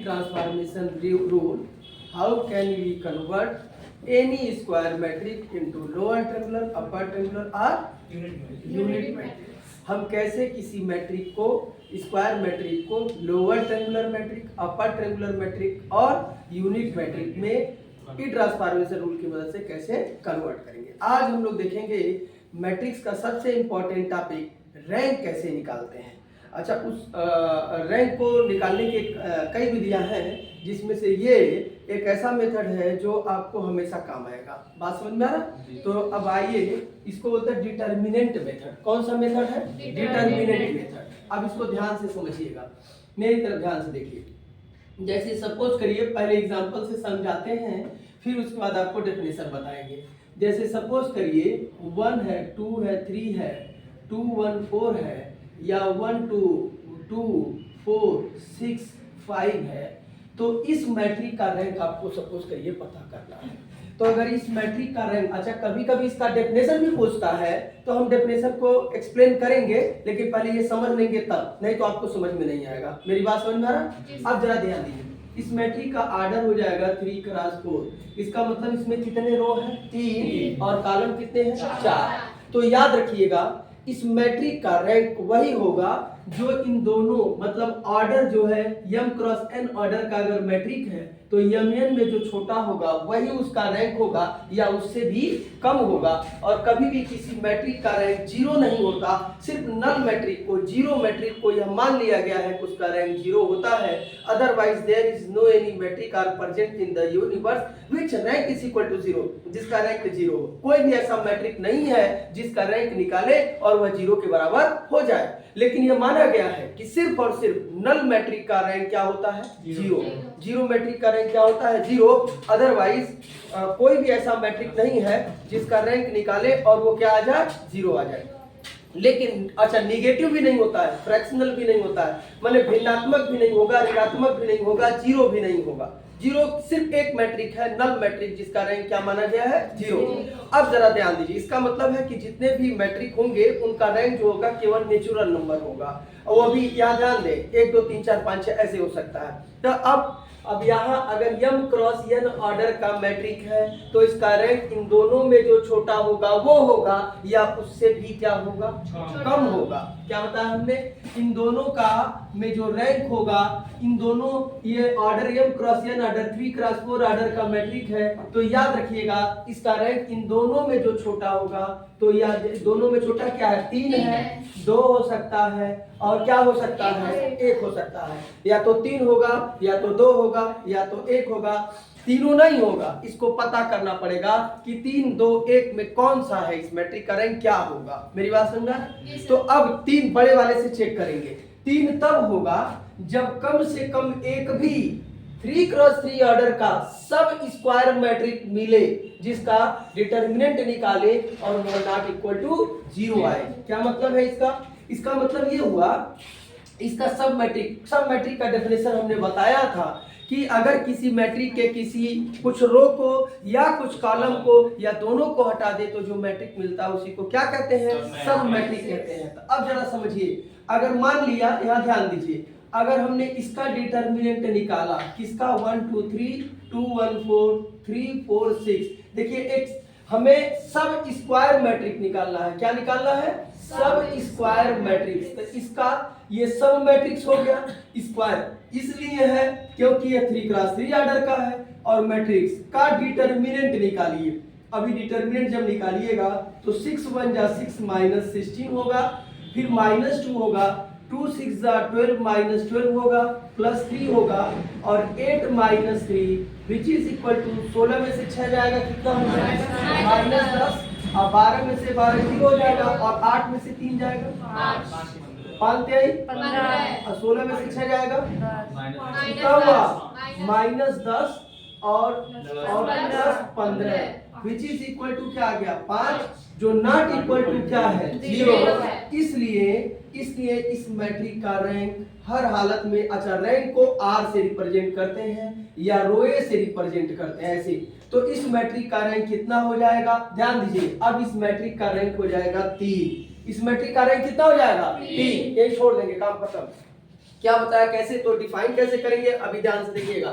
transformation rule, how can we convert any square matrix into lower triangular, upper triangular or unit matrix? हम कैसे किसी matrix को, square matrix को lower triangular matrix, upper triangular matrix और unit matrix में E transformation rule की मदद से कैसे कन्वर्ट करेंगे। आज हम लोग देखेंगे मैट्रिक्स का सबसे इंपॉर्टेंट टॉपिक रैंक कैसे निकालते हैं। अच्छा, उस रैंक को निकालने के कई विधियां हैं, जिसमें से ये एक ऐसा मेथड है जो आपको हमेशा काम आएगा। बात समझ में आ रहा? तो अब आइए, इसको बोलते हैं डिटर्मिनेंट मेथड। कौन सा मेथड है? Determinant method. अब इसको ध्यान से समझिएगा, मेरी तरफ ध्यान से देखिए। जैसे सपोज करिए, पहले एग्जांपल से समझाते हैं, फिर उसके बाद आपको डेफिनेशन बताएंगे। जैसे सपोज करिए 1 है, 2 है, 3 है, 2 1 4 है, या 1 2 2 4 6 5 है, तो इस मैट्रिक का रैंक आपको सपोज करिए पता करना है। तो अगर इस मैट्रिक का रैंक, अच्छा कभी कभी इसका डेफिनेशन भी पूछता है, तो हम डेफिनेशन को एक्सप्लेन करेंगे, लेकिन पहले ये समझ लेंगे तब, नहीं तो आपको समझ में नहीं आएगा। मेरी बात समझ में आ रहा? अब जरा ध्यान दीजिए, इस मैट्रिक का आर्डर हो जाएगा 3 क्रॉस 4। इसका मतलब इसमें कितने रो हैं? 3, और कॉलम कितने हैं? 4। तो याद रखिएगा, इस मैट्रिक का रैंक वही होगा जो इन दोनों, मतलब ऑर्डर जो है m क्रॉस n ऑर्डर का अगर मैट्रिक है, तो mn में जो छोटा होगा वही उसका रैंक होगा, या उससे भी कम होगा। और कभी भी किसी मैट्रिक का रैंक 0 नहीं होता। सिर्फ नल मैट्रिक को, जीरो मैट्रिक को यह मान लिया गया है कि उसका रैंक 0 होता है। Otherwise there is no any matrix are present in the universe which rank is equal to 0, जिसका रैंक 0 हो। कोई भी ऐसा मैट्रिक नहीं है जिसका रैंक निकाले और वह 0 के बराबर हो जाए। लेकिन यह माना गया है कि सिर्फ और सिर्फ नल मैट्रिक का रैंक क्या होता है? 0। जीरो मैट्रिक का रैंक क्या होता है? 0। अदरवाइज कोई भी ऐसा मैट्रिक नहीं है जिसका रैंक निकाले और वो क्या आ जाए? 0 आ जाए। लेकिन अच्छा, निगेटिव भी नहीं होता है, फ्रैक्शनल भी नहीं होता है, मतलब भिन्नात्मक भी नहीं होगा, ऋणात्मक भी नहीं होगा, 0 भी नहीं होगा। 0 सिर्फ एक मैट्रिक है, नल मैट्रिक, जिसका रैंक क्या माना गया है? 0। अब जरा ध्यान दीजिए, इसका मतलब है कि जितने भी मैट्रिक होंगे उनका रैंक जो होगा केवल नेचुरल नंबर होगा। और वो भी यहाँ ध्यान दें, 1 2 3 4 5 6 ऐसे हो सकता है। तो अब यहाँ अगर m क्रॉस n ऑर्डर का मैट्रिक है, तो इसका रैंक इन दोनों में जो छोटा होगा वो होगा, या उससे भी क्या होगा? कम होगा। क्या बताया हमने? इन दोनों का में जो रैंक होगा, इन दोनों, ये order m cross n order 3 cross 4 order का मैट्रिक है, तो याद रखिएगा इसका रैंक इन दोनों में जो छोटा होगा, तो या दोनों में छोटा क्या है? 3 है, 2 हो सकता है, और क्या हो सकता है? 1 हो सकता है। या तो 3 होगा, या तो 2 होगा, या तो 1 होगा, तीनों नहीं होगा। इसको पता करना पड़ेगा कि 3 2 1 में कौन सा है, इस मैट्रिक का रैंक क्या होगा। मेरी बात समझा? तो अब 3 बड़े वाले से चेक करेंगे। 3 तब होगा जब कम से कम एक भी 3 क्रॉस 3 ऑर्डर का सब स्क्वायर मैट्रिक मिले, जिसका डिटर्मिनेंट निकाले और वो नॉट इक्वल टू 0 आए। क्या मतलब है इसका? इसका मतलब ये हुआ, इसका सब मैट्रिक का डेफिनेशन हमने बताया था कि अगर किसी मैट्रिक के किसी कुछ रो को या कुछ कॉलम को या दोनों को हटा दे, तो जो मैट्रिक मिलता है उसी को क्या कहते हैं? सब मैट्रिक कहते हैं। तो अब जरा समझिए, अगर मान लिया, यहाँ ध्यान दीजिए, अगर हमने इसका डिटर्मिनेंट निकाला, किसका? 1 2 3 2 1 4 3 4 6। देखिए, एक हमें सब स्क्वायर मैट्रिक निकालना है। क्या निकालना है? सब स्क्वायर मैट्रिक्स। तो इसका ये सब मैट्रिक्स हो गया स्क्वायर, इसलिए है क्योंकि ये 3 क्रॉस 3 ऑर्डर का है। और मैट्रिक्स का डिटर्मिनेंट निकालिए। अभी डिटर्मिनेंट जब निकालिएगा तो 6 1 जा 6 माइनस 16 होगा, फिर -2 होगा, 2 6 जा 12 माइनस 12 होगा, प्लस 3 होगा, और 8 minus 3 which is equal to 16 में से 6 जाएगा, कितना हो जाएगा? -10। और 12 में से 12 0 हो जाएगा, और 8 में से 3 जाएगा 5 15, और 16 में से 6 जाएगा कितना हुआ? -10 और 10 15 विच इज इक्वल टू क्या आ गया? 5, जो नॉट इक्वल टू क्या है? 0। इसलिए इस मैट्रिक का रैंक हर हालत में, अच्छा रैंक को R से रिप्रेजेंट करते हैं या रोए से रिप्रेजेंट करते हैं ऐसे। तो इस मैट्रिक का रैंक कितना हो जाएगा? ध्यान दीजिए, अब इस मैट्रिक का रैंक हो जाएगा 3। इस मैट्रिक का रैंक कितना हो जाएगा? 3। यही छोड़ देंगे, काम खत्म। क्या बताया कैसे, तो डिफाइन कैसे करेंगे अभी ध्यान से देखिएगा।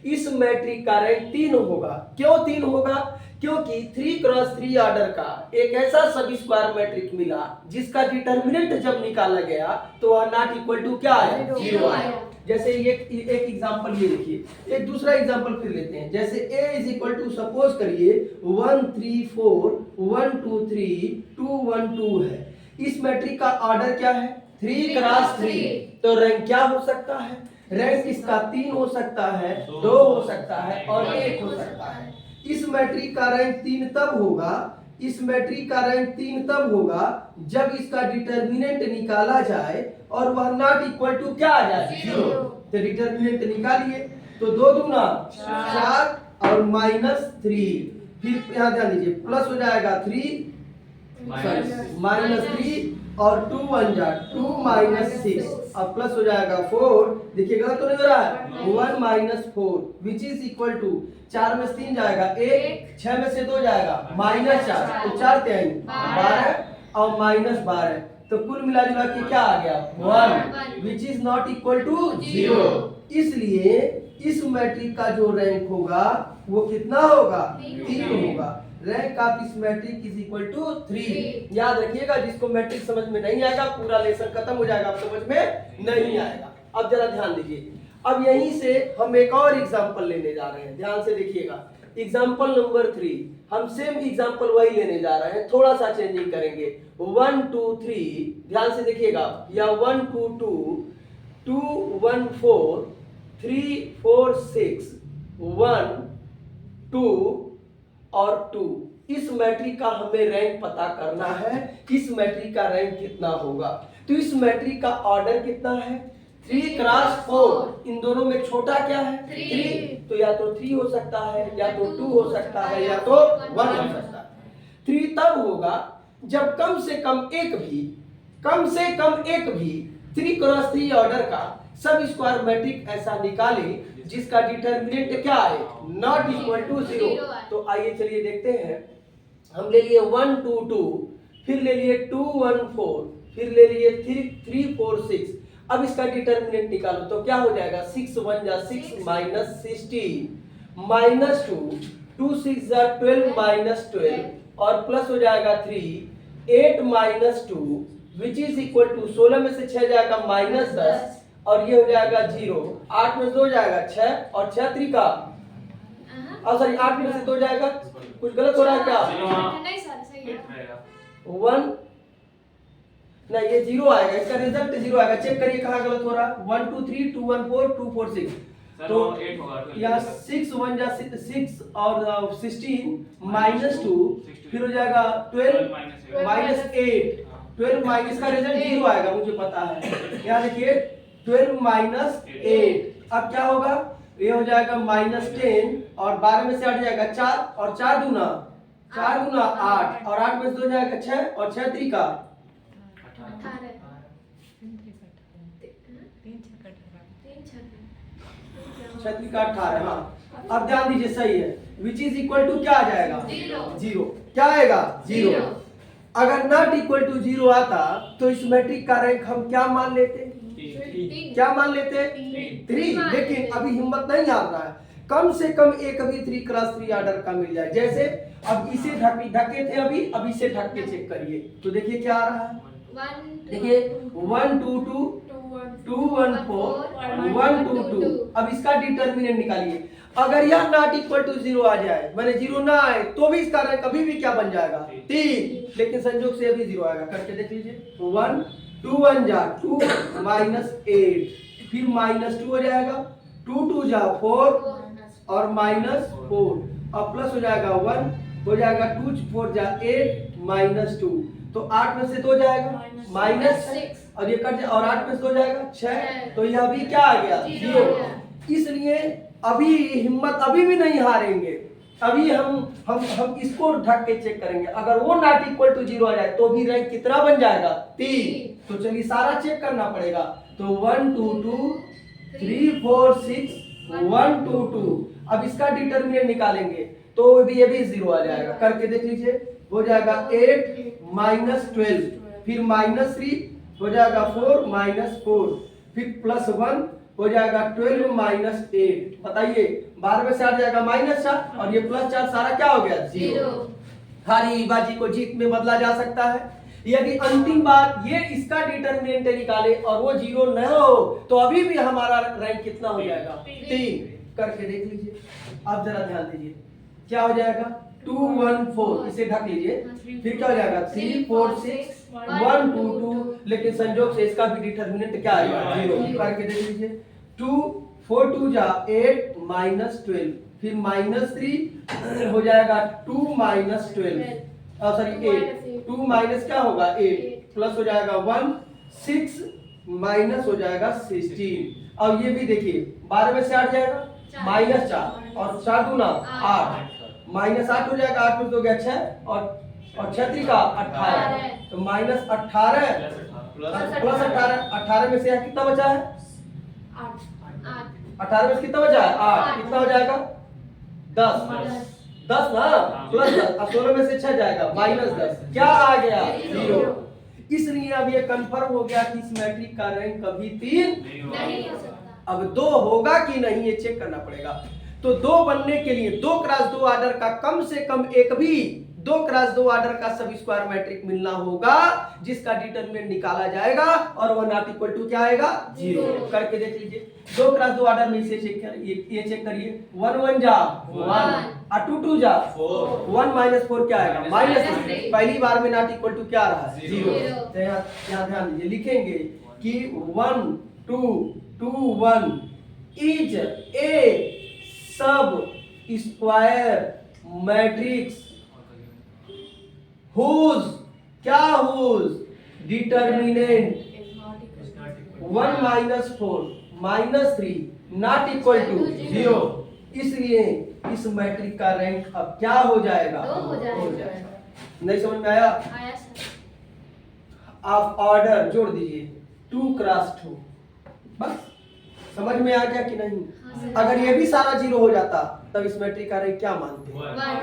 इस मैट्रिक का रैंक 3 होगा। क्यों 3 होगा? क्योंकि 3x3 ऑर्डर का एक ऐसा सब स्क्वायर मैट्रिक मिला जिसका डिटरमिनेंट जब निकाला गया तो वह नॉट इक्वल टू क्या आया? 0 आया। जैसे एक एग्जांपल ये देखिए, एक दूसरा एग्जांपल फिर लेते हैं। जैसे a is equal to suppose करिए 1 3 4 1 2 3 2 1 2 है। इस मैट्रिक का ऑर्डर क्या है? 3x3। तो रैंक क्या हो सकता है? रैंक इसका 3 हो सकता है, 2 हो सकता है और 1 हो सकता है। इस मैट्रिक का रैंक 3 तब होगा, इस मैट्रिक का रैंक 3 तब होगा जब इसका डिटरमिनेंट निकाला जाए और वह नॉट इक्वल टू क्या आ जाए? 0। तो डिटरमिनेंट निकालिए तो 2 दूना 4 और -3, फिर यहाँ ध्यान दीजिए प्लस हो जाएगा 3 -3 और 2 1 जा 2 -6 अब प्लस हो जाएगा 4। देखिए गलत तो नहीं हो रहा है? 1 -4 विच इज इक्वल टू 4 में से 3 जाएगा 1, 6 में से 2 जाएगा -4, तो 4 3 12 और -12, तो कुल मिला जुला के क्या आ गया? 1 which is not equal to 0। इसलिए इस मैट्रिक का जो रैंक होगा वो कितना होगा? 3 होगा। रैंक ऑफ इस मैट्रिक इज इक्वल टू 3। याद रखिएगा, जिसको मैट्रिक समझ में नहीं आएगा पूरा लेसन खत्म हो जाएगा, आप समझ में नहीं आएगा। अब जरा ध्यान दीजिए, अब यहीं से हम एक और एग्जांपल लेने जा रहे हैं। ध्यान से देखिएगा, एग्जांपल नंबर 3 हम सेम एग्जांपल वही लेने जा रहे हैं, थोड़ा सा चेंजिंग करेंगे। 1 2 3 ध्यान से देखिएगा, या 1 2 2 2 1 4 3 4 6 1 2 और 2। इस मैट्रिक का हमें रैंक पता करना है, इस मैट्रिक का रैंक कितना होगा। तो इस मैट्रिक का ऑर्डर कितना है? 3x4। इन दोनों में छोटा क्या है? 3। तो या तो 3 हो सकता है, या तो 2 हो सकता है, या तो 1 हो सकता है। 3 तब होगा जब कम से कम एक भी 3x3 ऑर्डर का सब स्क्वायर मैट्रिक ऐसा निकाले जिसका डिटरमिनेंट क्या है? Not equal to 0। तो आइए चलिए देखते हैं। हम ले लिए 1 2 2, फिर ले लिए 2 1 4, फिर ले लिए 3 4 6। अब इसका डिटरमिनेंट निकालो तो क्या हो जाएगा? 6 1 जा 6 -16 -2 2 6 जा 12 -12 और प्लस हो जाएगा 3 8 -2 विच इज इक्वल टू 16 में से 6 जाएगा -10 और ये हो जाएगा 0। 8 में से 2 जाएगा 6 और 6 3 का सॉरी 8 में से 2 जाएगा, कुछ गलत हो रहा है क्या? नहीं सर सही है। 1 नहीं, ये 0 आएगा, इसका रिजल्ट 0 आएगा। चेक करिए कहाँ गलत हो रहा है। 1 2 3 2 1 4 2 4 6 तो 8 होगा। यहाँ 6 1 जा 6 और 16 -2 फिर हो जाएगा 12 -8 12 माइनस का रिजल्ट 0 आएगा, मुझे पता है। यहाँ देखिए 12 -8 अब क्या होगा? ये हो जाएगा -10 और 12 में से 8 जाएगा 4 और 4 दूना 8 और 8 में से 2 जाएगा 6 और 6 3 का 18। हाँ, अब ध्यान दीजिए सही है। विच इज इक्वल टू क्या आ जाएगा? 0। क्या आएगा? 0। अगर नॉट इक्वल टू 0 आता तो इस मैट्रिक का रैंक हम क्या मान लेते? क्या मान लेते? 3। लेकिन अभी हिम्मत नहीं आ रहा है, कम से कम एक अभी 3x3 ऑर्डर का मिल जाए। जैसे अब इसे ढके थे, अभी इसे ढक के चेक करिए तो देखिए क्या आ रहा है। देखिए 1 2 2 2 1 4 1 2 2। अब इसका डिटरमिनेंट निकालिए। अगर यह नॉट इक्वल टू 0 आ जाए, माने 0 ना आए, तो भी इसका रैंक कभी भी क्या बन जाएगा? 3। लेकिन संयोग से अभी 0 आएगा, करके देख लीजिए। 1 2 1 जा 2 -8 फिर -2 हो जाएगा, 2 2 जा 4 और -4 अब प्लस हो जाएगा 1 हो जाएगा 2 4 जा 8 -2 तो 8 में से 2 जाएगा -6 और ये कट और 8 में से 2 जाएगा 6 तो यह भी क्या आ गया? 0। इसलिए अभी हिम्मत अभी भी नहीं हारेंगे, अभी हम इसको ढक के चेक करेंगे। अगर वो नॉट इक्वल टू 0 आ जाए तो भी रैंक कितना बन जाएगा? 3। तो चलिए सारा चेक करना पड़ेगा। तो 1 2 2 3 4 6 1 2 2। अब इसका डिटरमिनेंट निकालेंगे तो ये भी 0 आ जाएगा, करके देख लीजिए। हो जाएगा 8 -12 फिर -3 हो जाएगा 4 -4 फिर +1 हो जाएगा 12 माइनस 8। बताइए 12 में से आ जाएगा -4 और ये +4 सारा क्या हो गया 0। हारी बाजी को जीत में बदला जा सकता है। यदि अंतिम बात ये इसका डिटरमिनेंट निकाले और वो 0 न हो तो अभी भी हमारा रैंक कितना हो जाएगा 3। करके देख लीजिए। आप जरा ध्यान दीजिए क्या हो जाएगा 2 1 4 इसे ढक लीजिए। फिर क्या हो जाएगा 3 4 6 1 2 2 लेकिन संयोग से इसका भी डिटरमिनेंट क्या आएगा 0। करके देख लीजिए 2 4 2 जा 8 -12 फिर -3 हो जाएगा 2 -12 सॉरी 8 2 माइनस क्या होगा 8 प्लस हो जाएगा 1 6 माइनस हो जाएगा 16। अब ये भी देखिए 12 में से 8 जाएगा -4 और 4 दूना 8 -8 हो जाएगा 8 में तो गया 6 और 6 3 18 तो -18 प्लस 18 में से कितना बचा है 18 में से कितना बचा है 8 कितना हो जाएगा 10 ना प्लस 10 अब 16 में से 6 जाएगा -10 क्या आ गया 0। इसलिए अब ये कंफर्म हो गया कि इस मैट्रिक का रैंक कभी 3 नहीं हो सकता। अब 2 होगा कि नहीं ये चेक करना पड़ेगा। तो 2 बनने के लिए 2 क्रॉस 2 ऑर्डर का कम से कम एक भी 2 क्रॉस 2 ऑर्डर का सब स्क्वायर मैट्रिक मिलना होगा जिसका डिटरमिनेंट निकाला जाएगा और वह नॉट इक्वल टू क्या आएगा 0। करके देख लीजिए 2 क्रॉस 2 ऑर्डर में इसे चेक करिए ये चेक करिए 1 1 जा 1 और 2 2 जा 4 1 -4 क्या आएगा -3। पहली बार में नॉट इक्वल टू क्या आ रहा है 0। तो यहाँ ध्यान दीजिए लिखेंगे कि 1 2 2 1 इज ए सब स्क्वायर मैट्रिक्स whose क्या whose determinant 1 -4 -3 not equal to 0। इसलिए इस मैट्रिक का रैंक अब क्या हो जाएगा 2 हो जाएगा। नहीं समझ में आया आया सर। आप ऑर्डर जोड़ दीजिए 2 क्रॉस 2 बस समझ में आ गया कि नहीं। हाँ सर। अगर ये भी सारा 0 हो जाता तब इस मैट्रिक का रैंक क्या मानते हैं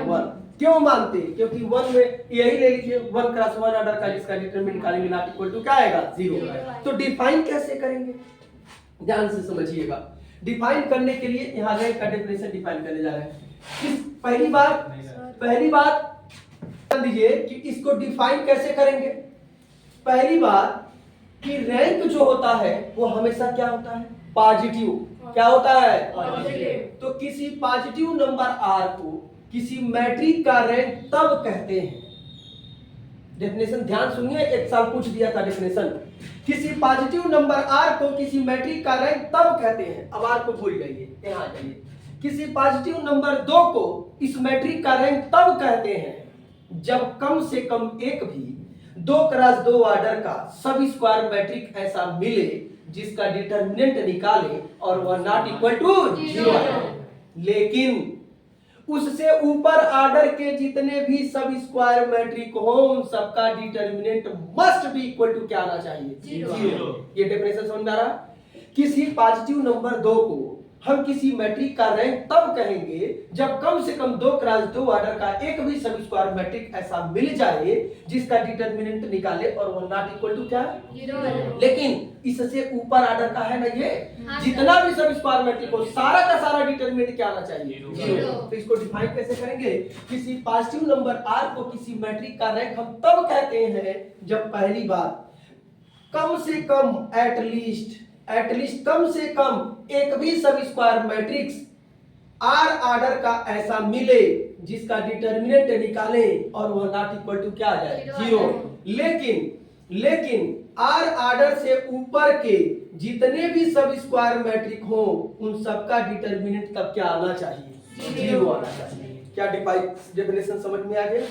1। क्यों मानते हैं क्योंकि 1 में यही ले लीजिए 1 क्रॉस 1 ऑर्डर का जिसका डिटरमिनेंट निकालेंगे नॉट इक्वल टू क्या आएगा 0। तो डिफाइन कैसे करेंगे ध्यान से समझिएगा। डिफाइन करने के लिए यहां रैंक का डेफिनेशन डिफाइन करने जा रहे हैं। पहली बात ध्यान दीजिए कि इसको डिफाइन कैसे करेंगे। पहली बात कि रैंक जो होता है वो हमेशा क्या होता है पॉजिटिव। क्या होता है पॉजिटिव। तो किसी पॉजिटिव नंबर r को किसी मैट्रिक का रैंक तब कहते हैं। डेफिनेशन ध्यान सुनिए एक साल पूछ दिया था डेफिनेशन। किसी पॉजिटिव नंबर r को किसी मैट्रिक का रैंक तब कहते हैं। अब r को भूल जाइए यहां आ जाइए। किसी पॉजिटिव नंबर 2 को इस मैट्रिक का रैंक तब कहते हैं जब कम से कम एक भी 2 क्रॉस 2 ऑर्डर का सब स्क्वायर मैट्रिक ऐसा मिले जिसका डिटरमिनेंट निकाले और वह नॉट इक्वल टू 0 है। लेकिन उससे ऊपर ऑर्डर के जितने भी सब स्क्वायर मैट्रिक हो उन सबका determinant must be equal to क्या आना चाहिए 0। ये डेफिनेशन समझ में आ रहा है। किसी पॉजिटिव नंबर 2 को हम किसी मैट्रिक का रैंक तब कहेंगे जब कम से कम 2 क्रॉस 2 ऑर्डर का एक भी सब स्क्वायर मैट्रिक ऐसा मिल जाए जिसका डिटरमिनेंट निकाले और वो नॉट इक्वल टू क्या 0 है। लेकिन इससे ऊपर ऑर्डर का है ना ये हाँ, जितना भी सब स्क्वायर मैट्रिक हो सारा का सारा डिटरमिनेंट क्या आना चाहिए 0। तो इसको डिफाइन कैसे करेंगे। किसी पॉजिटिव नंबर r को किसी मैट्रिक का रैंक हम तब कहते हैं जब पहली बात कम से कम एटलीस्ट कम से कम एक भी सब स्क्वायर मैट्रिक्स r ऑर्डर का ऐसा मिले जिसका डिटरमिनेंट निकाले और वह नॉट इक्वल टू क्या आ जाए 0। लेकिन r ऑर्डर से ऊपर के जितने भी सब स्क्वायर मैट्रिक हो उन सबका डिटरमिनेंट तब क्या आना चाहिए 0 आना चाहिए। क्या डेफिनेशन समझ में आ गया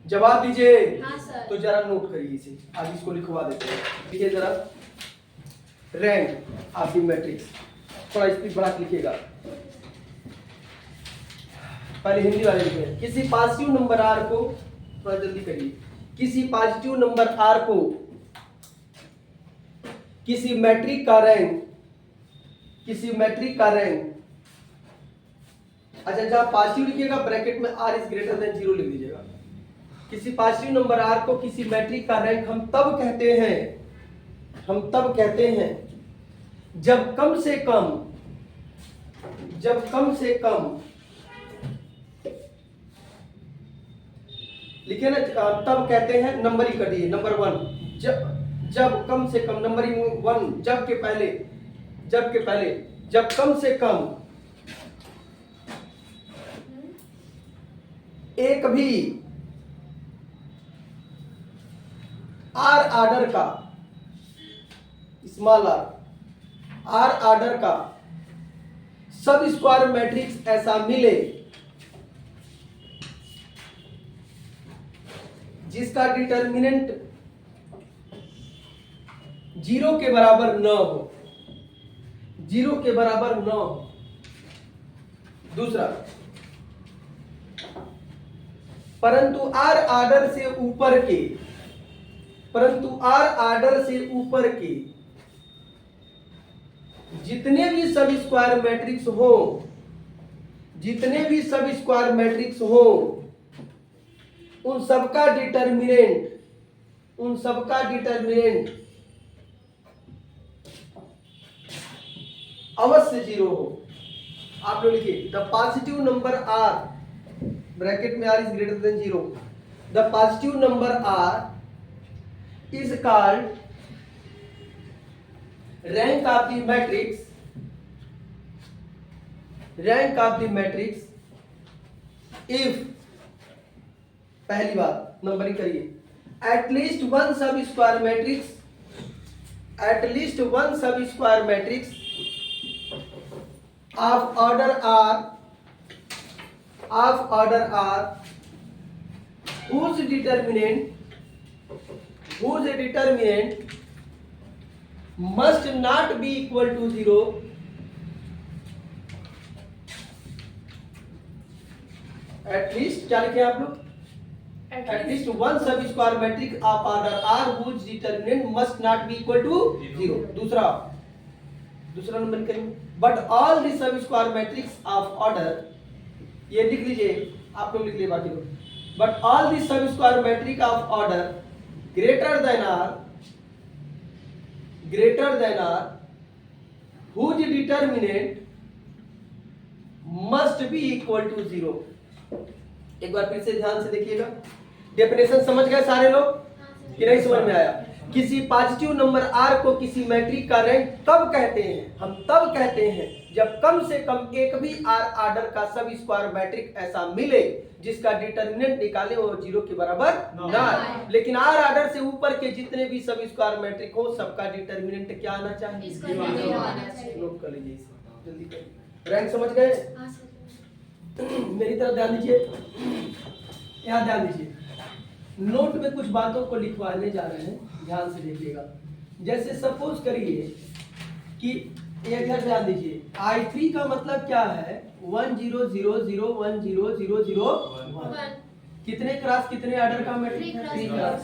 जवाब दीजिए। हाँ सर। तो जरा नोट करिए इसे आगे इसको लिखवा देते हैं। देखिए जरा रैंक ऑफ द मैट्रिक्स थोड़ा स्पीड बढ़ा के लिखिएगा। पहले हिंदी वाले लिखे किसी पॉजिटिव नंबर r को थोड़ा जल्दी करिए। किसी पॉजिटिव नंबर r को किसी मैट्रिक का रैंक अच्छा जहां पॉजिटिव लिखिएगा ब्रैकेट में r इज ग्रेटर देन 0 लिख दीजिएगा। किसी पॉजिटिव नंबर r को किसी मैट्रिक का रैंक हम तब कहते हैं जब कम से कम लिखे ना, तब कहते हैं नंबरिंग कर दिए। नंबर 1, जब कम से कम, नंबरिंग 1 जब के पहले जब कम से कम एक भी आर आर्डर का, स्मॉल आर आर्डर का सब स्क्वायर मैट्रिक्स ऐसा मिले जिसका डिटर्मिनेंट 0 के बराबर न हो, 0 के बराबर न हो। दूसरा, परंतु आर आर्डर से ऊपर के जितने भी सब स्क्वायर मैट्रिक्स हो उन सबका डिटर्मिनेंट अवश्य 0 हो। आप लोग लिखिए, the positive number r, bracket में r is greater than 0, the positive number r is called rank of the matrix if, पहली बात नंबरिंग करिए, at least one sub-square matrix of order R whose determinant must not be equal to 0, at least क्या लिखे आप लोग, at least one sub square matrix of order R whose determinant must not be equal to 0। दूसरा number करेंगे, but all the sub square matrix of order, ये लिख लीजिए आप लोग, लिख लीजिए बाकी लोग, but all the sub square matrix of order greater than R whose determinant must be equal to 0। एक बार फिर से ध्यान से देखिएगा, डेफिनेशन समझ गए सारे लोग कि नहीं समझ में आया? किसी पॉजिटिव नंबर r को किसी मैट्रिक का रैंक तब कहते हैं जब कम से कम एक भी आर आर्डर का सब स्क्वायर मैट्रिक ऐसा मिले जिसका डिटर्मिनेंट निकाले वो 0 के बराबर ना आए। लेकिन आर आर्डर से ऊपर के जितने भी सब स्क्वायर मैट्रिक हो सबका डिटर्मिनेंट क्या आना चाहिए? नोट कर लीजिए, जल्दी करिए। रैंक समझ गए? मेरी तरफ ध्यान दीजिए, यहाँ ध्यान दीजिए, नोट में कुछ बातों को लिखवाने जा रहे हैं, ध्यान से देखिएगा। जैसे सपोज करिए कि एक बार ध्यान दीजिए, I3 का मतलब क्या है? 1 0 0 0 1 0 0 0 1। कितने क्रॉस कितने ऑर्डर का मैट्रिक? 3 क्रॉस।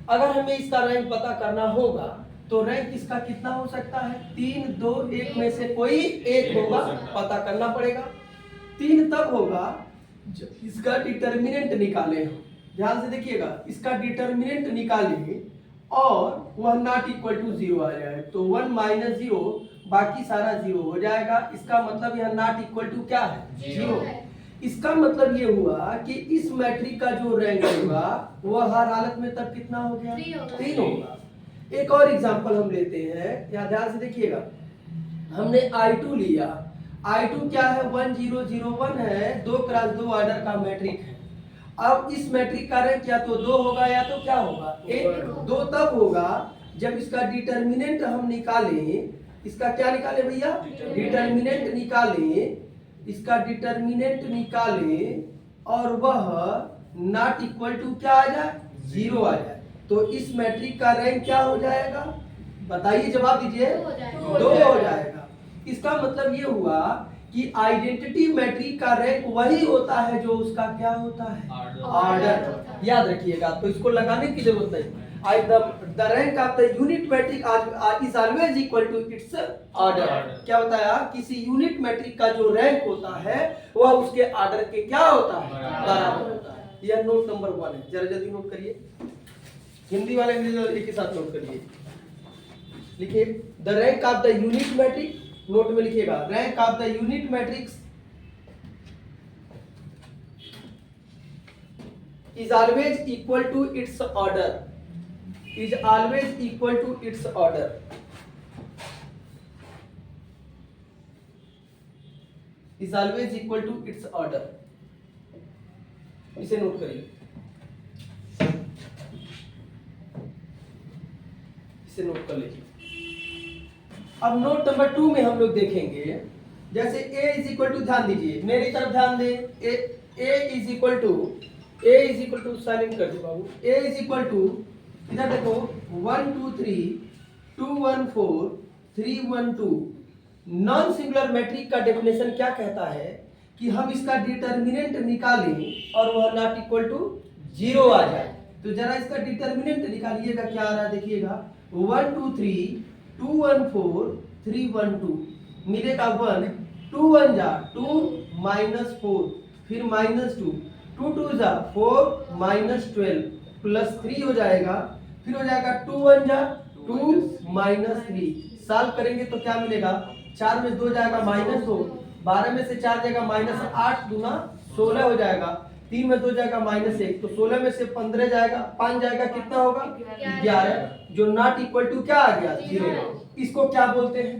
अगर हमें इसका रैंक पता करना होगा तो रैंक इसका कितना हो सकता है? 3 2 1 में से कोई एक होगा, पता करना पड़ेगा। 3 तब होगा जब इसका डिटर्मिनेंट निकाले हम। ध्यान से देखिएगा, इसका डिटर्मिनेंट निकालेंगे और वह नॉट इक्वल टू 0 आ जाए तो 1 माइनस 0 बाकी सारा 0 हो जाएगा। इसका मतलब यह नॉट इक्वल टू क्या है? 0। इसका मतलब ये हुआ कि इस मैट्रिक का जो रैंक होगा वह हर हालत में तब कितना हो गया? 3 होगा। एक और एग्जांपल हम लेते हैं, यहाँ ध्यान से देखिएगा, हमने I2 लिया। I2 क्या है? 1 0 0 1 है, 2 क्रॉस 2 ऑर्डर का मैट्रिक है। अब इस मैट्रिक का रैंक या तो 2 होगा या तो क्या होगा? 1। 2 तब होगा जब इसका डिटर्मिनेंट हम निकालें। इसका क्या निकाले भैया? डिटर्मिनेंट निकालें। इसका डिटर्मिनेंट निकालें और वह नॉट इक्वल टू क्या आ जाए? 0 आ जाए तो इस मैट्रिक का रैंक क्या हो जाएगा? बताइए, जवाब दीजिए। 2 हो जाएगा। इसका मतलब ये हुआ कि आइडेंटिटी मैट्रिक का रैंक वही होता है जो उसका क्या होता है? ऑर्डर। याद रखिएगा, तो इसको लगाने की जरूरत नहीं। The rank of the unit matrix is always equal to its order। क्या बताया? किसी यूनिट मैट्रिक का जो रैंक होता है वह उसके ऑर्डर के क्या होता है? बराबर होता है। यह नोट नंबर 1 है, जरा जल्दी नोट करिए। हिंदी वाले अंग्रेजी वाले एक ही साथ नोट करिए। लिखिए, the rank of the unit matrix, note में लिखिएगा, rank of the unit matrix is always equal to its order, is always equal to its order, is always equal to its order. इसे note करिए, इसे note कर लीजिए। अब note number 2 में हम लोग देखेंगे, जैसे a इज इक्वल टू, ध्यान दीजिए मेरी तरफ ध्यान दे, a is equal to silent कर दो बाबू, a इज इक्वल टू, इधर देखो 1 2 3 2 1 4 3 1 2। नॉन सिंगुलर मैट्रिक का डेफिनेशन क्या कहता है कि हम इसका डिटर्मिनेंट निकालें और वह नॉट इक्वल टू 0 आ जाए। तो जरा इसका डिटर्मिनेंट निकालिएगा, क्या आ रहा है देखिएगा, 1 2 3 2 1 4 3 1 2, मिलेगा 1 2 1 जा 2 -4, फिर -2 2 2 जा 4 -12 प्लस 3 हो जाएगा, फिर हो जाएगा 2 1 जा 2 -3। सॉल्व करेंगे तो क्या मिलेगा, 4 में 2 जाएगा -2, 12 में से 4 जाएगा -8 दूना 16 हो जाएगा, 3 में 2 जाएगा -1, तो 16 में से 15 जाएगा, 5 जाएगा, कितना होगा 11, जो नॉट इक्वल टू क्या आ गया 0। इसको क्या बोलते हैं,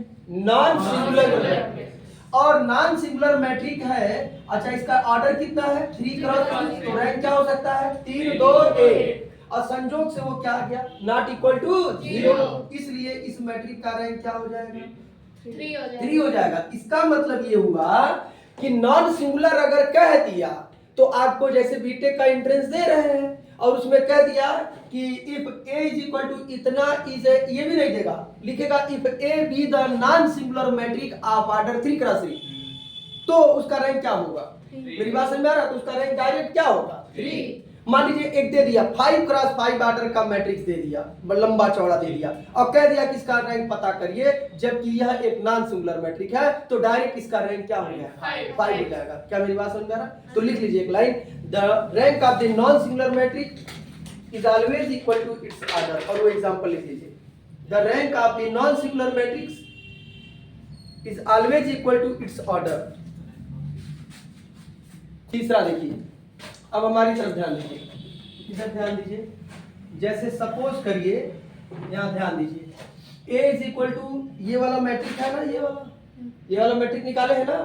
नॉन सिंगुलर मैट्रिक। और नॉन सिंगुलर मैट्रिक है, अच्छा इसका ऑर्डर कितना है 3 क्रॉस 3, तो रैंक क्या हो सकता है 3 2 1, और संजोग से वो क्या आ गया नॉट इक्वल टू 0, इसलिए इस मैट्रिक का रैंक क्या हो जाएगा 3 हो जाएगा। इसका मतलब ये हुआ कि नॉन सिंगुलर अगर कह दिया तो आपको जैसे बीटेक का एंट्रेंस दे रहे हैं और उसमें कह दिया कि if a is equal to इतना इज, ये भी नहीं देगा, लिखेगा if a be the non singular matrix of order 3 cross 3, तो उसका रैंक क्या होगा, मेरी बात समझ में आ रहा है, तो उसका रैंक डायरेक्ट क्या होगा 3। मान लीजिए एक दे दिया 5 क्रॉस 5 ऑर्डर का मैट्रिक्स दे दिया, लंबा चौड़ा दे दिया, और कह दिया कि इसका रैंक पता करिए, जबकि यह एक नॉन सिंगुलर मैट्रिक है, तो डायरेक्ट इसका रैंक क्या हो गया 5 हो जाएगा। क्या मेरी बात समझ में आ रहा है, तो लिख लीजिए एक line, the rank of the non singular matrix is always equal to its order, और वो एग्जांपल लिख लीजिए, the rank of the non singular matrix is always equal to its order. तीसरा देखिए, अब हमारी तरफ ध्यान दीजिए, इधर ध्यान दीजिए, जैसे सपोज करिए, यहाँ ध्यान दीजिए, a इज इक्वल टू, ये वाला मैट्रिक है ना, ये वाला मैट्रिक निकाले है ना।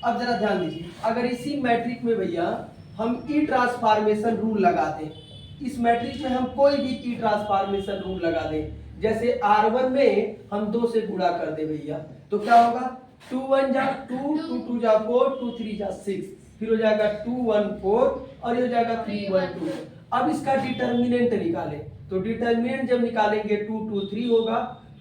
अब जरा ध्यान दीजिए, अगर इसी मैट्रिक में भैया हम ई ट्रांसफॉर्मेशन रूल लगा दें, इस मैट्रिक में हम कोई भी ई ट्रांसफॉर्मेशन रूल लगा दें, जैसे R1 में हम 2 से गुणा कर दे भैया, तो क्या होगा 2 1 जा 2 2 2 जा 4 2 3 जा 6, फिर हो जाएगा 2 1 4 और ये हो जाएगा 3 1 2। अब इसका डिटर्मिनेंट निकालें, तो डिटर्मिनेंट जब निकालेंगे 2 2 3 होगा,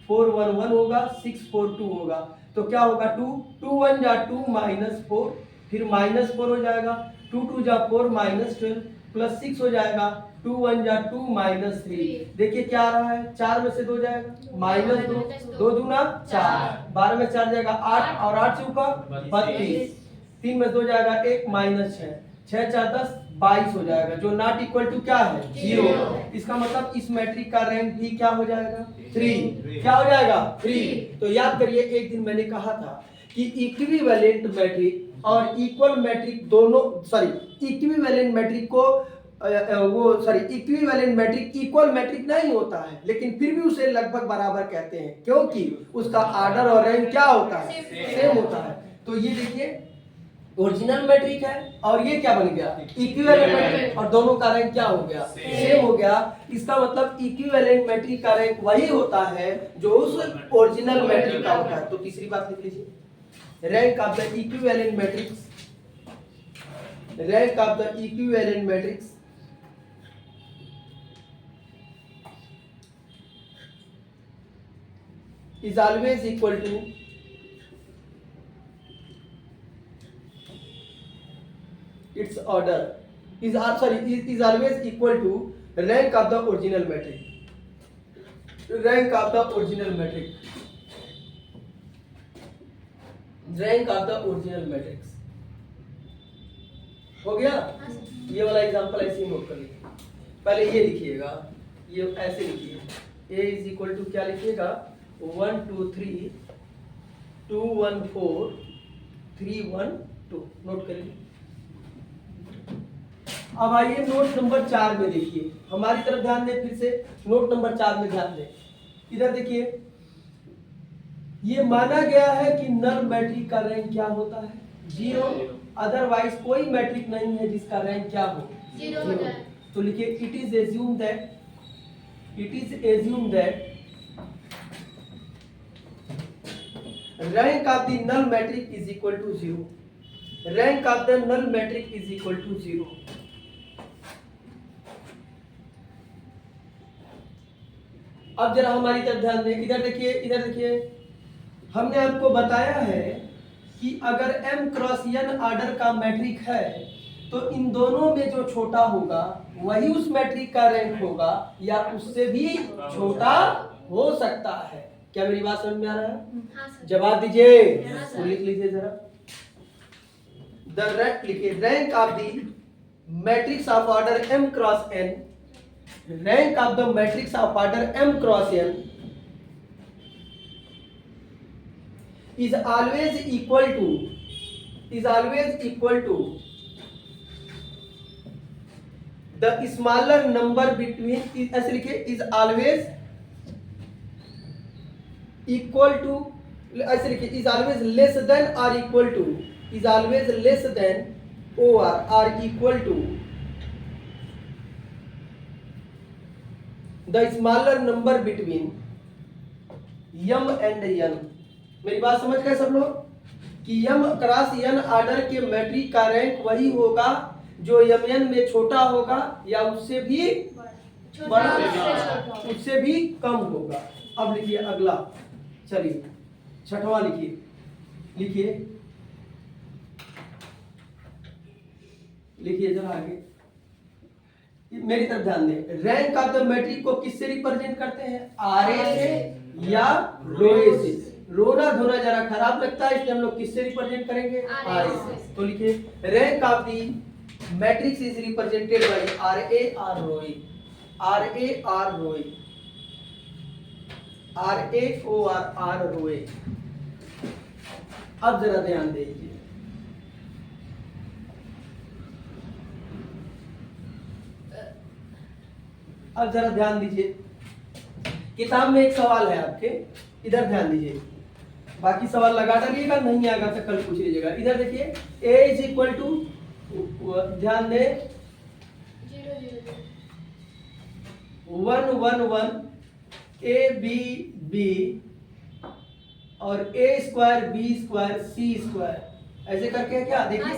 4 1 1 होगा, 6 4 2 होगा, तो क्या होगा 2 2 1 जा 2 -4, फिर -4 हो जाएगा, 2 2 जा 4 -12 प्लस 6 हो जाएगा, 2 1 जा 2 -3। देखिए क्या आ रहा है, 4 में से 2 जाएगा -2, 2 दूना 4, 12 में 4 जाएगा 8, और 8 चौका 32, 3 में 2 जाएगा 1 -6, 6 4 10 22 हो जाएगा, जो नॉट इक्वल टू क्या है 0। इसका मतलब इस मैट्रिक का रैंक भी क्या हो जाएगा 3। क्या हो जाएगा 3। तो याद करिए, एक दिन मैंने कहा था कि इक्विवेलेंट मैट्रिक और इक्वल मैट्रिक दोनों, इक्विवेलेंट मैट्रिक को इक्विवेलेंट मैट्रिक इक्वल मैट्रिक नहीं होता है, लेकिन फिर भी उसे लगभग बराबर कहते हैं, क्योंकि उसका ऑर्डर और रैंक क्या होता है सेम होता है। तो ये देखिए ओरिजिनल मैट्रिक है और ये क्या बन गया इक्विवेलेंट मैट्रिक, और दोनों का रैंक क्या हो गया सेम हो गया। इसका मतलब इक्विवेलेंट मैट्रिक का रैंक वही होता है जो उस ओरिजिनल मैट्रिक का होता है। तो तीसरी बात लिख लीजिए, rank of the equivalent matrix, rank of the equivalent matrix is always equal to its order, is always equal to rank of the original matrix, rank of the original matrix, rank of the original matrix। हो गया। ये वाला example ऐसे ही note कर लीजिए, पहले ये लिखिएगा, ये ऐसे लिखिए, a इज इक्वल टू क्या लिखिएगा, 1 2 3 2 1 4 3 1 2 नोट करिए। अब आइए नोट नंबर 4 में देखिए, हमारी तरफ ध्यान दें, फिर से नोट नंबर 4 में ध्यान दें। इधर देखिए, ये माना गया है कि नल मैट्रिक का रैंक क्या होता है? 0। अदरवाइज कोई मैट्रिक नहीं है जिसका रैंक क्या हो? 0। तो लिखिए it is assume that rank of the null matrix is equal to 0। Rank of the null matrix is equal to 0। अब जरा हमारी तरफ ध्यान दें, इधर देखिए, हमने आपको बताया है कि अगर m क्रॉस n ऑर्डर का मैट्रिक है तो इन दोनों में जो छोटा होगा वही उस मैट्रिक का रैंक होगा या उससे भी छोटा हो सकता है। क्या मेरी बात समझ में आ रहा है? हाँ सर। जवाब दीजिए। हाँ सर। तो लिख लीजिए जरा, द रैंक लिखिए, rank of the matrix of order m cross n, rank of the matrix of order m cross n is always equal to the smaller number between, ऐसे लिखिए, is always equal to, ऐसे लिखिए, is always less than or equal to, is always less than or equal to the smaller number between m and n। मेरी बात समझ गए सब लोग कि m क्रॉस n ऑर्डर के मैट्रिक का रैंक वही होगा जो mn में छोटा होगा या उससे भी बड़ा होगा, उससे भी कम होगा। अब लिखिए अगला, चलिए छठवां लिखिए जरा आगे, मेरी तरफ ध्यान दें। रैंक ऑफ द मैट्रिक को किससे रिप्रेजेंट करते हैं? RA से या रो ए से। रोना धोना जरा खराब लगता है, इसलिए हम लोग किससे रिप्रेजेंट करेंगे? RA से। तो लिखिए rank of the matrix is represented by RA और रो ए, RA और रो ए, RAOR रो ए। अब जरा ध्यान दीजिए, अब जरा ध्यान दीजिए, किताब में एक सवाल है आपके, इधर ध्यान दीजिए, बाकी सवाल लगा डालिएगा, नहीं आएगा तो कल पूछ लीजिएगा। इधर देखिए a इज इक्वल टू, ध्यान दे, 1 1 1 a b b और a square b square c square, ऐसे करके है क्या? देखिए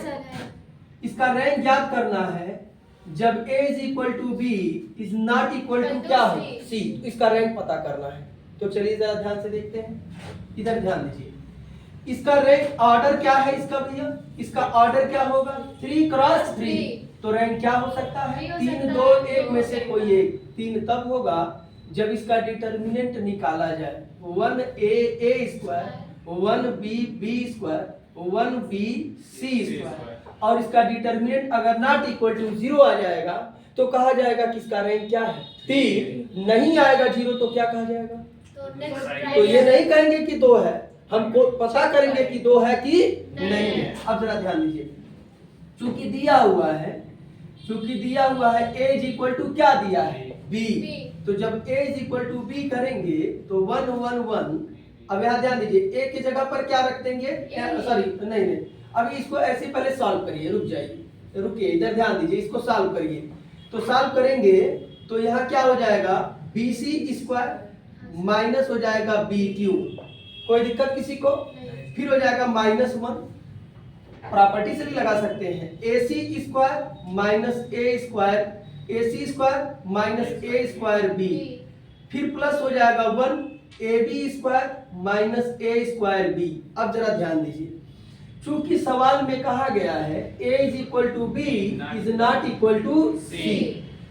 इसका रैंक ज्ञात करना है जब a is equal to b is not equal to क्या हो? c। इसका रैंक पता करना है। तो चलिए जरा ध्यान से देखते हैं, इधर ध्यान दीजिए, इसका रैंक ऑर्डर क्या है इसका भैया? इसका ऑर्डर क्या होगा? 3 क्रॉस 3। तो रैंक क्या हो सकता है? 3 2 1 में से कोई एक। 3 तब होगा जब इसका डिटर्मिनेंट निकाला जाए, 1 a square, 1 b square, 1 b c square, और इसका डिटर्मिनेंट अगर नॉट इक्वल टू 0 आ जाएगा तो कहा जाएगा कि इसका रैंक क्या है? 3। नहीं आएगा 0 तो क्या कहा जाएगा? तो ये नहीं कहेंगे कि 2 है, हमको पता करेंगे कि 2 है कि नहीं है। अब जरा ध्यान दीजिए, चूंकि दिया हुआ है a इज इक्वल टू क्या दिया है? b। तो जब a is equal to b करेंगे तो 1 1 1, अब यहाँ ध्यान दीजिए a की जगह पर क्या रख देंगे? सॉरी नहीं, अभी इसको ऐसे पहले सॉल्व करिए, रुकिए, इधर ध्यान दीजिए, इसको सॉल्व करिए। तो सॉल्व करेंगे तो यहाँ क्या हो जाएगा? BC स्क्वायर माइनस हो जाएगा BQ, कोई दिक्कत किसी को? फिर हो जाएगा -1, प्रॉपर्टी से भी लगा सकते हैं, AC square minus A square, AC square minus A square B, फिर प्लस हो जाएगा 1 AB square minus A square B। अब जरा ध्यान दीजिए, चूंकि सवाल में कहा गया है a is equal to b is not equal to c,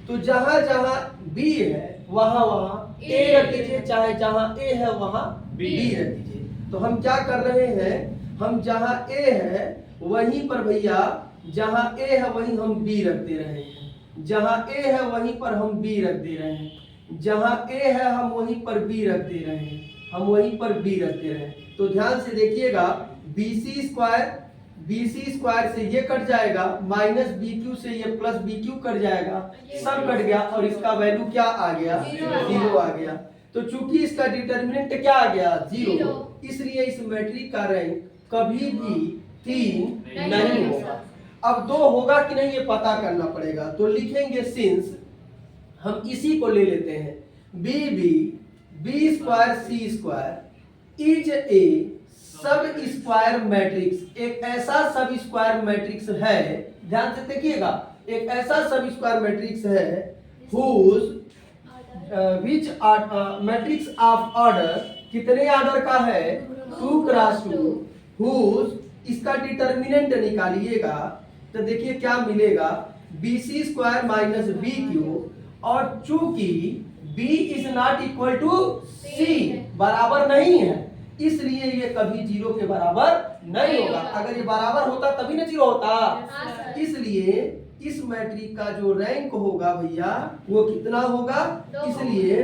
तो जहां जहां b है वहां वहां a रख दीजिए, चाहे जहां a है वहां b रख दीजिए। तो हम क्या कर रहे हैं, हम जहां a है वहीं पर भैया, जहां a है वहीं हम b रख दे रहे हैं, जहां a है वहीं पर हम b रख दे रहे हैं, जहां a है हम वहीं पर b रख दे रहे हैं। हम वहीं पर b रखते रहे। तो ध्यान से देखिएगा, BC स्क्वायर से ये कट जाएगा, माइनस BQ से ये प्लस BQ कट जाएगा, सब कट गया और इसका वैल्यू क्या आ गया? 0 आ गया। तो चूंकि इसका डिटर्मिनेंट क्या आ गया? 0, इसलिए इस मैट्रिक्स का रैंक कभी भी 3 नहीं होगा। अब 2 होगा कि नहीं ये पता करना पड़ेगा, तो लिखेंगे सिंस, हम इसी को ले लेते हैं, B square C square is a सब स्क्वायर मैट्रिक्स, एक ऐसा सब स्क्वायर मैट्रिक्स है, ध्यान से देखिएगा, एक ऐसा सब स्क्वायर मैट्रिक्स है whose which matrix of order, कितने ऑर्डर का है? 2 क्रॉस 2, whose, इसका डिटर्मिनेंट निकालिएगा तो देखिए क्या मिलेगा, BC स्क्वायर माइनस BQ, और चूंकि B is not equal to C, बराबर नहीं है, इसलिए ये कभी 0 के बराबर नहीं होगा। अगर ये बराबर होता तभी ना 0 होता। इसलिए इस मैट्रिक्स का जो रैंक होगा भैया वो कितना होगा? इसलिए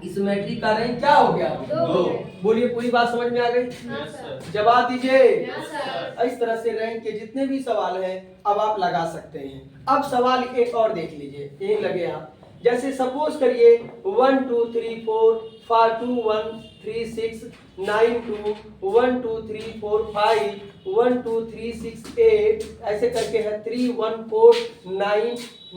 इस मैट्रिक्स का रैंक क्या हो गया? 2। बोलिए, पूरी बात समझ में आ गई? जवाब दीजिए। इस तरह से रैंक के जितने भी सवाल हैं अब आप लगा सकते हैं। अब सवाल एक और देख लीजिए, यही लगे आप। जैसे सपोज करिए 1 2 3 4 5 2 1 3 6 9 2 1 2 3 4 5 1 2 3 6 8 ऐसे करके है 3 1 4 9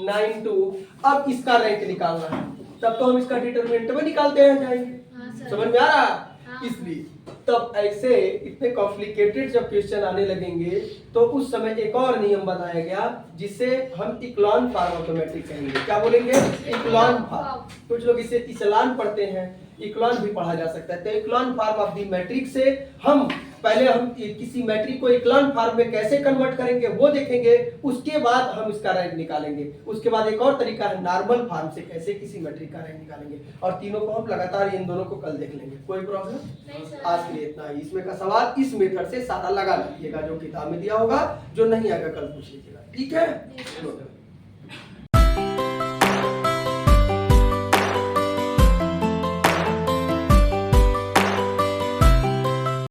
9 2। अब इसका रैंक निकालना है, तब तो हम इसका डिटरमिनेंट में निकालते हैं जाएंगे। समझ में आ रहा? इसलिए तब ऐसे इतने कॉम्प्लिकेटेड जब क्वेश्चन आने लगेंगे तो उस समय एक और नियम बनाया गया जिसे हम इक्लॉन फॉर्म ऑटोमेटिक कहेंगे। क्या बोलेंगे? इक्लॉन फॉर्म। कुछ लोग इसे इचलान पढ़ते हैं, इक्लॉन भी पढ़ा जा सकता है। तो इक्लॉन फॉर्म ऑफ द मैट्रिक्स से हम किसी मैट्रिक को इक्लॉन फॉर्म में कैसे कन्वर्ट करेंगे वो देखेंगे, उसके बाद हम इसका रैंक निकालेंगे। उसके बाद एक और तरीका है नॉर्मल फॉर्म से कैसे किसी मैट्रिक का रैंक निकालेंगे, और तीनों को हम लगातार इन दोनों को कल देख लेंगे। कोई प्रॉब्लम? आज के लिए इतना ही। इसमें का सवाल इस मेथड से सारा लगा लीजिएगा, जो किताब में दिया होगा, जो नहीं आएगा कल पूछ लीजिएगा, ठीक है?